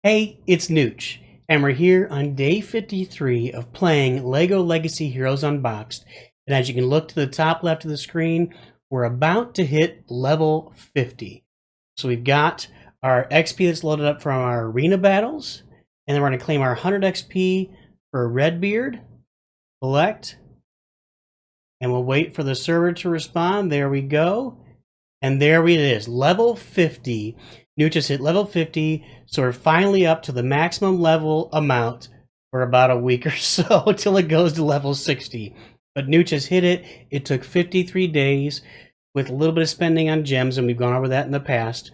Hey, it's Nooch, and we're here on day 53 of playing Lego Legacy Heroes Unboxed. And as you can look to the top left of the screen, we're about to hit level 50. So we've got our XP that's loaded up from our arena battles, and then we're going to claim our 100 XP for Redbeard, collect, and we'll wait for the server to respond. There we go. And there it is, level 50. Nooch just hit level 50, so we're finally up to the maximum level amount for about a week or so till it goes to level 60. But Nooch has hit it. It took 53 days with a little bit of spending on gems, and we've gone over that in the past.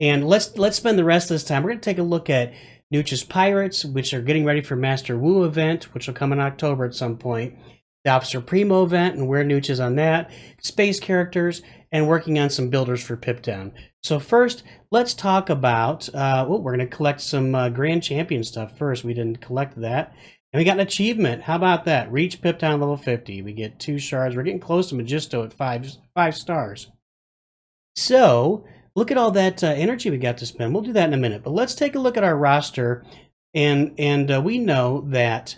And let's spend the rest of this time. We're going to take a look at Nooch's Pirates, which are getting ready for Master Wu event, which will come in October at some point. The Officer Primo event and where Nooch is on that. Space characters, and working on some builders for Piptown. So first, let's talk about, we're going to collect some Grand Champion stuff first. We didn't collect that. And we got an achievement. How about that? Reach Piptown level 50. We get 2 shards. We're getting close to Magisto at 5 stars. So, look at all that energy we got to spend. We'll do that in a minute. But let's take a look at our roster. And we know that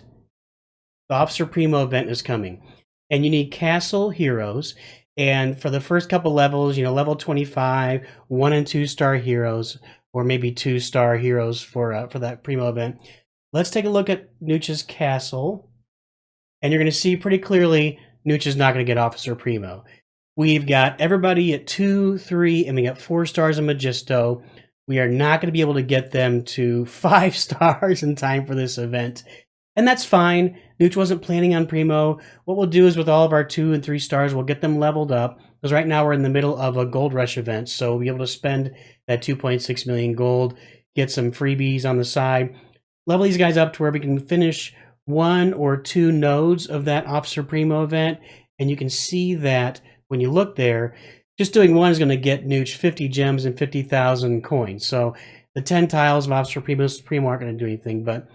the Officer Primo event is coming. And you need Castle Heroes. And for the first couple levels, level 25, 1 and 2 star heroes, or maybe 2 star heroes for that Primo event. Let's take a look at Nooch's castle, and you're going to see pretty clearly Nooch is not going to get Officer Primo. We've got everybody at 2, 3, and we got 4 stars in Magisto. We are not going to be able to get them to 5 stars in time for this event. And that's fine. Nooch wasn't planning on Primo. What we'll do is with all of our 2 and 3 stars, we'll get them leveled up. Because right now we're in the middle of a gold rush event. So we'll be able to spend that 2.6 million gold, get some freebies on the side, level these guys up to where we can finish 1 or 2 nodes of that Officer Primo event. And you can see that when you look there, just doing 1 is going to get Nooch 50 gems and 50,000 coins. So the 10 tiles of Officer Primo aren't going to do anything, but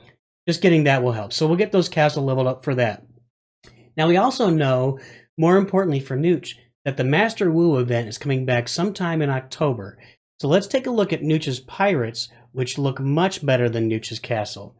just getting that will help. So we'll get those castles leveled up for that. Now we also know, more importantly for Nooch, that the Master Wu event is coming back sometime in October. So let's take a look at Nooch's Pirates, which look much better than Nooch's Castle.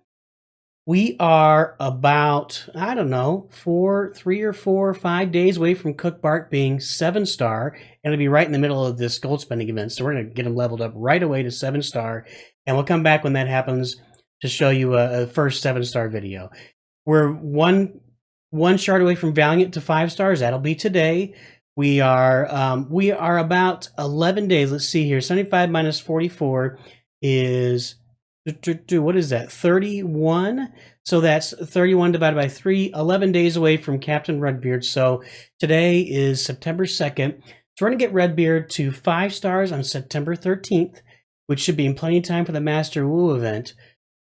We are about, I don't know, 3 or 4 or 5 days away from Cook Bart being 7 star, and it'll be right in the middle of this gold spending event. So we're going to get him leveled up right away to 7 star, and we'll come back when that happens to show you a first 7 star video. We're one shard away from Valiant to 5 stars. That'll be today. We are about 11 days. Let's see here. 75 minus 44 is, what is that? 31. So that's 31 divided by 3. 11 days away from Captain Redbeard. So today is September 2nd. So we're gonna get Redbeard to 5 stars on September 13th, which should be in plenty of time for the Master Wu event.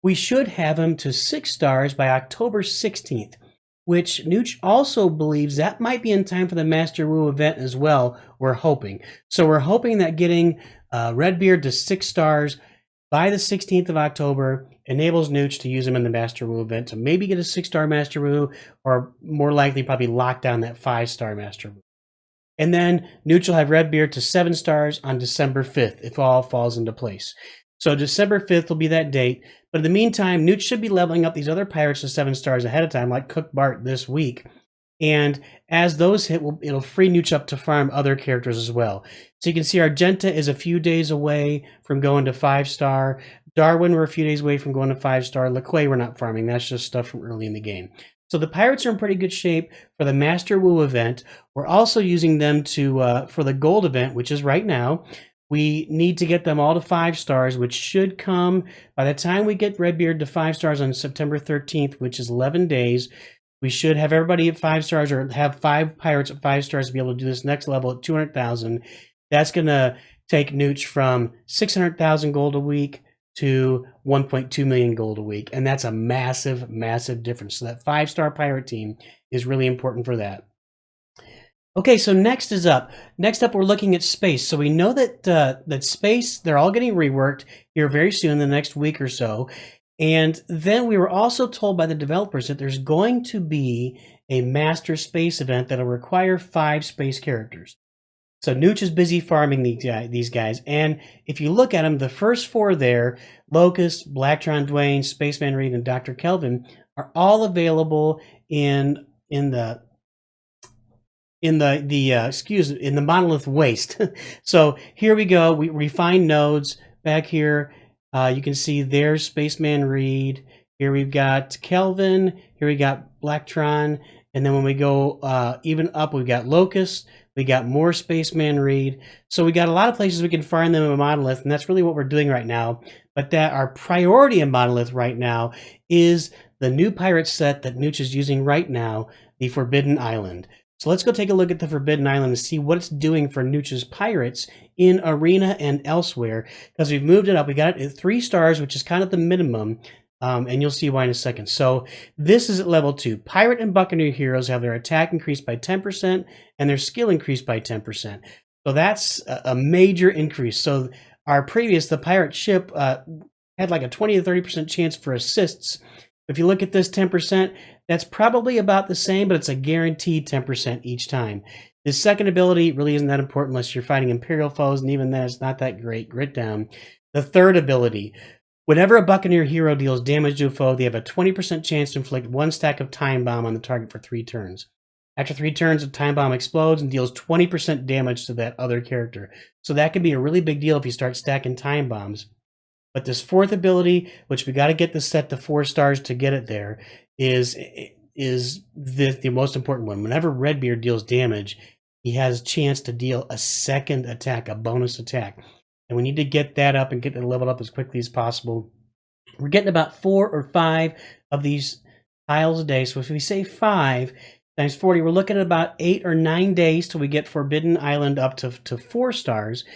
We should have him to 6 stars by October 16th, which Nooch also believes that might be in time for the Master Wu event as well, we're hoping. So we're hoping that getting Redbeard to 6 stars by the 16th of October enables Nooch to use him in the Master Wu event to maybe get a 6 star Master Wu, or more likely probably lock down that 5 star Master Wu. And then Nooch will have Redbeard to 7 stars on December 5th if all falls into place. So December 5th will be that date. But in the meantime, Nooch should be leveling up these other pirates to 7 stars ahead of time, like Cook Bart this week. And as those hit, it'll free Nooch up to farm other characters as well. So you can see Argenta is a few days away from going to 5 star. Darwin, we're a few days away from going to 5 star. LeQuay, we're not farming. That's just stuff from early in the game. So the pirates are in pretty good shape for the Master Wu event. We're also using them to for the gold event, which is right now. We need to get them all to 5 stars, which should come by the time we get Redbeard to 5 stars on September 13th, which is 11 days. We should have everybody at 5 stars, or have 5 pirates at 5 stars to be able to do this next level at 200,000. That's going to take Nooch from 600,000 gold a week to 1.2 million gold a week. And that's a massive, massive difference. So that 5 star pirate team is really important for that. Okay, so next up, we're looking at Space. So we know that Space, they're all getting reworked here very soon, in the next week or so. And then we were also told by the developers that there's going to be a Master Space event that'll require 5 space characters. So Nooch is busy farming these guys. And if you look at them, the first four there, Locust, Blacktron Dwayne, Spaceman Reed, and Dr. Kelvin, are all available in the Monolith waste. So here we go. We refine nodes back here. You can see there's Spaceman Reed. Here we've got Kelvin. Here we got Blacktron. And then when we go even up, we've got Locust. We got more Spaceman Reed. So we got a lot of places we can find them in Monolith, and that's really what we're doing right now. But that our priority in Monolith right now is the new pirate set that Nooch is using right now, the Forbidden Island. So let's go take a look at the Forbidden Island and see what it's doing for Nooch's pirates in Arena and elsewhere, because we've moved it up. We got it at 3 stars, which is kind of the minimum. And you'll see why in a second. So this is at level 2. Pirate and Buccaneer heroes have their attack increased by 10% and their skill increased by 10%. So that's a major increase. So our previous, the pirate ship, had like a 20 to 30% chance for assists. If you look at this 10%, that's probably about the same, but it's a guaranteed 10% each time. This second ability really isn't that important unless you're fighting Imperial foes, and even then it's not that great. Grit down. The third ability. Whenever a Buccaneer hero deals damage to a foe, they have a 20% chance to inflict 1 stack of Time Bomb on the target for 3 turns. After 3 turns, a Time Bomb explodes and deals 20% damage to that other character. So that can be a really big deal if you start stacking Time Bombs. But this fourth ability, which we got to get this set to 4 stars to get it there, is the most important one. Whenever Redbeard deals damage, he has a chance to deal a second attack, a bonus attack. And we need to get that up and get it leveled up as quickly as possible. We're getting about 4 or 5 of these tiles a day. So if we say 5 times 40, we're looking at about 8 or 9 days till we get Forbidden Island up to 4 stars.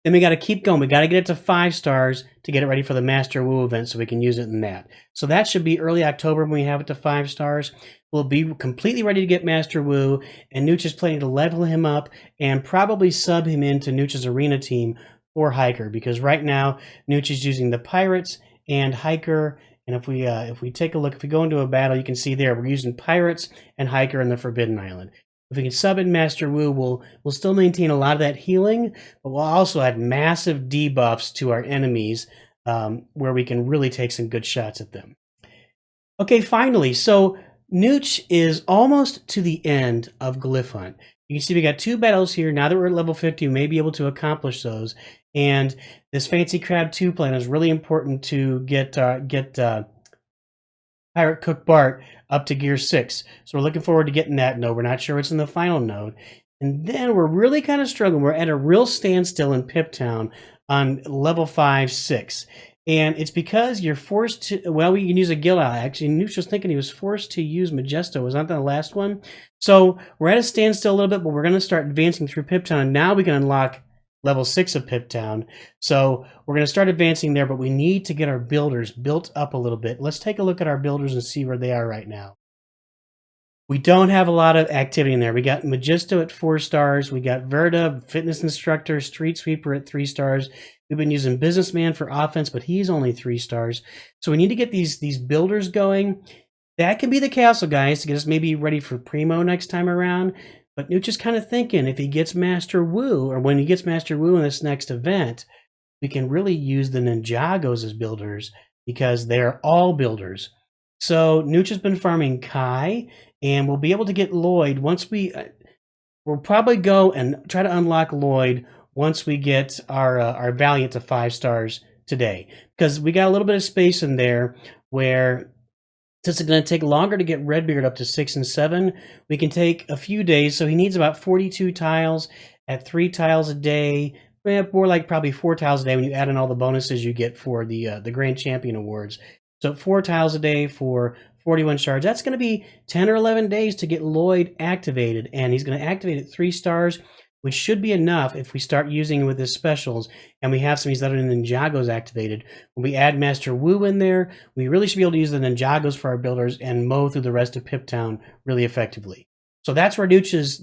Then we got to keep going. We got to get it to 5 stars to get it ready for the Master Wu event so we can use it in that. So that should be early October when we have it to 5 stars. We'll be completely ready to get Master Wu, and Nooch is planning to level him up and probably sub him into Nooch's arena team or Hiker, because right now Nooch is using the Pirates and Hiker. And if we take a look, if we go into a battle, you can see there we're using Pirates and Hiker in the Forbidden Island. If we can sub in Master Wu, we'll still maintain a lot of that healing, but we'll also add massive debuffs to our enemies, where we can really take some good shots at them. Okay, finally, so Nooch is almost to the end of Glyph Hunt. You can see we got 2 battles here. Now that we're at level 50, we may be able to accomplish those. And this Fancy Crab 2 plan is really important to get Pirate Cook Bart up to gear 6. So we're looking forward to getting that node. We're not sure what's in the final node. And then we're really kind of struggling. We're at a real standstill in Pip Town on level 5, 6. And it's because you're forced to, well, we can use a guild ally. Actually, Nooch was thinking he was forced to use Majesto. Was not that the last one? So we're at a standstill a little bit, but we're going to start advancing through Pip Town. And now we can unlock level 6 of Pip Town. So we're going to start advancing there, but we need to get our builders built up a little bit. Let's take a look at our builders and see where they are right now. We don't have a lot of activity in there. We got Majesto at 4 stars. We got Verda, Fitness Instructor, Street Sweeper at 3 stars. We've been using Businessman for offense, but he's only 3 stars. So we need to get these builders going. That can be the castle, guys, to get us maybe ready for Primo next time around. But Nooch is kind of thinking if he gets Master Wu, or when he gets Master Wu in this next event, we can really use the Ninjagos as builders because they're all builders. So Nooch has been farming Kai, and we'll be able to get Lloyd once we'll probably go and try to unlock Lloyd once we get our Valiant to 5 stars today, because we got a little bit of space in there where, since it's going to take longer to get Redbeard up to 6 and 7, we can take a few days. So he needs about 42 tiles at 3 tiles a day. More like probably 4 tiles a day when you add in all the bonuses you get for the Grand Champion Awards. So 4 tiles a day for 41 shards. That's going to be 10 or 11 days to get Lloyd activated, and he's going to activate at 3 stars, which should be enough if we start using it with his specials, and we have some of these other Ninjagos activated. When we add Master Wu in there, we really should be able to use the Ninjagos for our builders and mow through the rest of Pip Town really effectively. So that's where Nooch's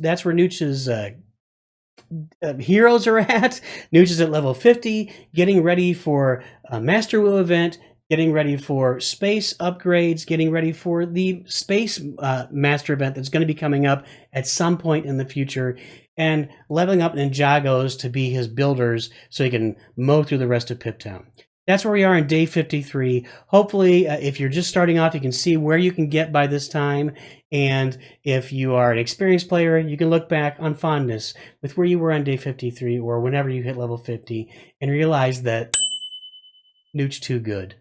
heroes are at. Nooch is at level 50, getting ready for a Master Wu event, getting ready for space upgrades, getting ready for the space master event that's going to be coming up at some point in the future. and leveling up Ninjagos to be his builders so he can mow through the rest of Piptown. That's where we are on day 53. Hopefully, if you're just starting off, you can see where you can get by this time. And if you are an experienced player, you can look back on fondness with where you were on day 53 or whenever you hit level 50 and realize that Nooch too good.